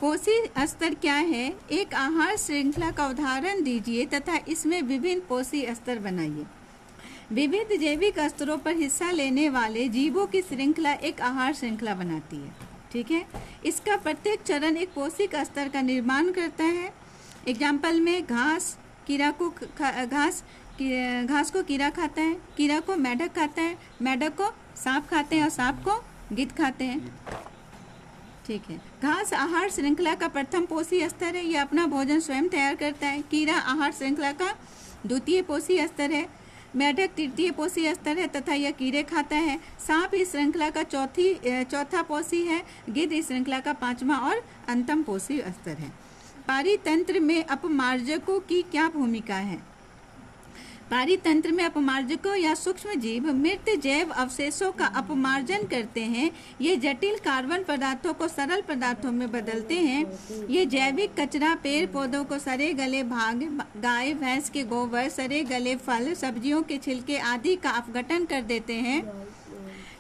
पोषी स्तर क्या है? एक आहार श्रृंखला का उदाहरण दीजिए तथा इसमें विभिन्न पोषी स्तर बनाइए। विविध जैविक स्तरों पर हिस्सा लेने वाले जीवों की श्रृंखला एक आहार श्रृंखला बनाती है। ठीक है, इसका प्रत्येक चरण एक पौष्टिक स्तर का निर्माण करता है। एग्जाम्पल में घास को कीड़ा खाता है, कीड़ा को मेढक खाता है, मेढक को सांप खाते हैं और सांप को गिद्ध खाते हैं। ठीक है, घास आहार श्रृंखला का प्रथम पोषी स्तर है, यह अपना भोजन स्वयं तैयार करता है। कीड़ा आहार श्रृंखला का द्वितीय पोषी स्तर है, मेढक तृतीय पोषी स्तर है तथा यह कीड़े खाता है। सांप इस श्रृंखला का चौथा पोषी है। गिद्ध इस श्रृंखला का पांचवा और अंतिम पोषी स्तर है। पारितंत्र में अपमार्जकों की क्या भूमिका है? पारितंत्र में अपमार्जकों या सूक्ष्म जीव मृत जैव अवशेषों का अपमार्जन करते हैं। ये जटिल कार्बन पदार्थों को सरल पदार्थों में बदलते हैं। ये जैविक कचरा पेड़ पौधों को सड़े गले भाग, गाय भैंस के गोबर, सड़े गले फल, सब्जियों के छिलके आदि का अपघटन कर देते हैं।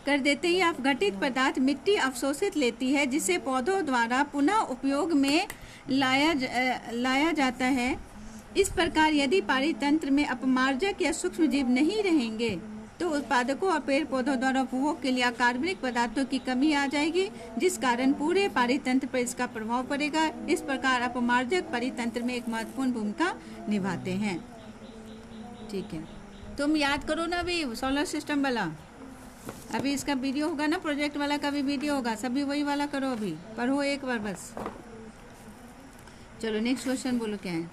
यह अपघटित पदार्थ मिट्टी अवशोषित लेती है, जिसे पौधों द्वारा पुनः उपयोग में लाया जाता है। इस प्रकार यदि पारितंत्र में अपमार्जक या सूक्ष्म जीव नहीं रहेंगे तो उत्पादकों और पेड़ पौधों द्वारा उपभोग के लिए कार्बनिक पदार्थों की कमी आ जाएगी, जिस कारण पूरे पारितंत्र पर इसका प्रभाव पड़ेगा। इस प्रकार अपमार्जक पारितंत्र में एक महत्वपूर्ण भूमिका निभाते हैं। ठीक है, तुम याद करो ना अभी सोलर सिस्टम वाला, अभी इसका वीडियो होगा ना, प्रोजेक्ट वाला का भी वीडियो होगा, सभी वही वाला करो, अभी पढ़ो एक बार बस। चलो नेक्स्ट क्वेश्चन बोलो क्या है।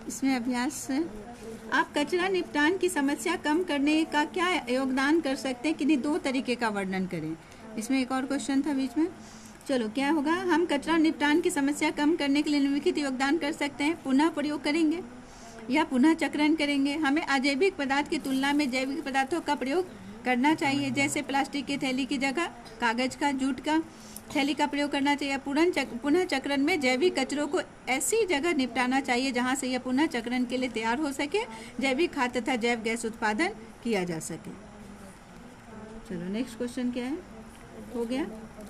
इसमें अभ्यास है, आप कचरा निपटान की समस्या कम करने का क्या योगदान कर सकते हैं, किन्हीं दो तरीके का वर्णन करें। इसमें एक और क्वेश्चन था बीच में। चलो क्या होगा, हम कचरा निपटान की समस्या कम करने के लिए निम्नलिखित योगदान कर सकते हैं। पुनः प्रयोग करेंगे या पुनः चक्रण करेंगे। हमें अजैविक पदार्थ की तुलना में जैविक पदार्थों का प्रयोग करना चाहिए, जैसे प्लास्टिक की थैली की जगह कागज का, जूट का थैली का प्रयोग करना चाहिए। पुनः चक्रण में जैविक कचरों को ऐसी जगह निपटाना चाहिए जहां से यह पुनः चक्रण के लिए तैयार हो सके, जैविक खाद तथा जैव गैस उत्पादन किया जा सके। चलो नेक्स्ट क्वेश्चन क्या है, हो गया।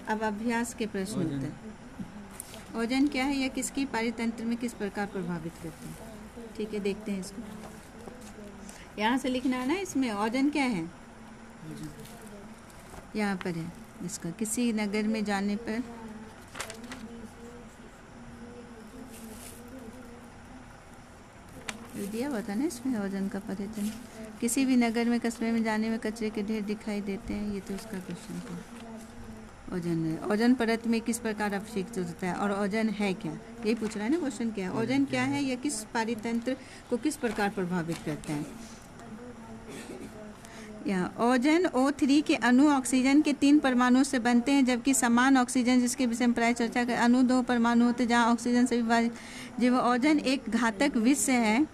अब अभ्यास के प्रश्न उत्तर। ओजोन क्या है, यह किसकी पारितंत्र में किस प्रकार प्रभावित करते हैं? ठीक है, देखते हैं इसको। यहाँ से लिखना है ना, इसमें ओजोन क्या है, यहाँ पर है इसका। किसी नगर में जाने पर दिया हुआ था ना इसमें ओजोन का पर्यटन। किसी भी नगर में कस्बे में जाने में कचरे के ढेर दिखाई देते हैं, ये तो उसका क्वेश्चन था। ओजोन है, ओजोन परत में किस प्रकार अवशेषित होता है और ओजोन है क्या, यही पूछ रहा है ना क्वेश्चन। क्या है ओजोन, क्या है, यह किस पारितंत्र को किस प्रकार प्रभावित करता है। ओजोन O3 के अणु ऑक्सीजन के 3 परमाणुओं से बनते हैं, जबकि समान ऑक्सीजन, जिसके विषय में प्राय चर्चा कर, अणु 2 परमाणु होते हैं, जहाँ ऑक्सीजन से विभाजित। जो ओजोन एक घातक विष है,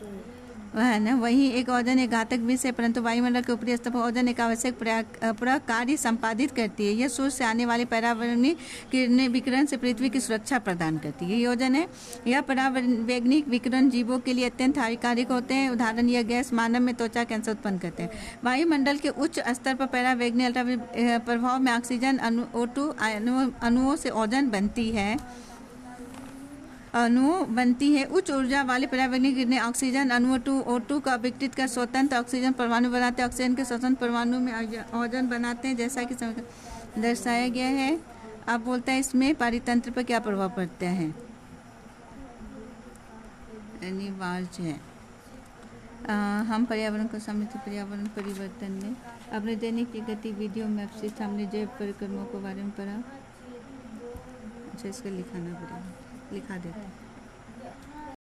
वह है ना, वही एक ओजोन एक घातक विष है, परंतु वायुमंडल के ऊपरी स्तर पर ओजोन एक आवश्यक प्रकार्य संपादित करती है। यह सूर्य से आने वाले पर्यावरणीय किरणें विकिरण से पृथ्वी की सुरक्षा प्रदान करती है। ये ओजोन है, यह परावैंगिक विकिरण जीवों के लिए अत्यंत हानिकारक होते हैं। उदाहरण, यह गैस मानव में त्वचा कैंसर उत्पन्न करते हैं। वायुमंडल के उच्च स्तर पर परावैंगिक अल्ट्रावायलेट प्रभाव में ऑक्सीजन O2 अणुओं से ओजोन बनती है। उच्च ऊर्जा वाले परावैंगिक किरणें ऑक्सीजन अणु O2 का विघटित कर स्वतंत्र ऑक्सीजन परमाणु बनाते हैं। ऑक्सीजन के स्वतंत्र परमाणु में ओजोन बनाते हैं, जैसा कि दर्शाया गया है। अब बोलता है इसमें पारितंत्र पर क्या प्रभाव पड़ता है। अनिवार्य है, हम पर्यावरण को समझते पर्यावरण परिवर्तन में अपने दैनिक गतिविधियों में अपशिष्ट, हमने जैव परिक्रमों के बारे में पढ़ा। अच्छा, इसका लिखाना पड़ेगा, लिखा देते हैं।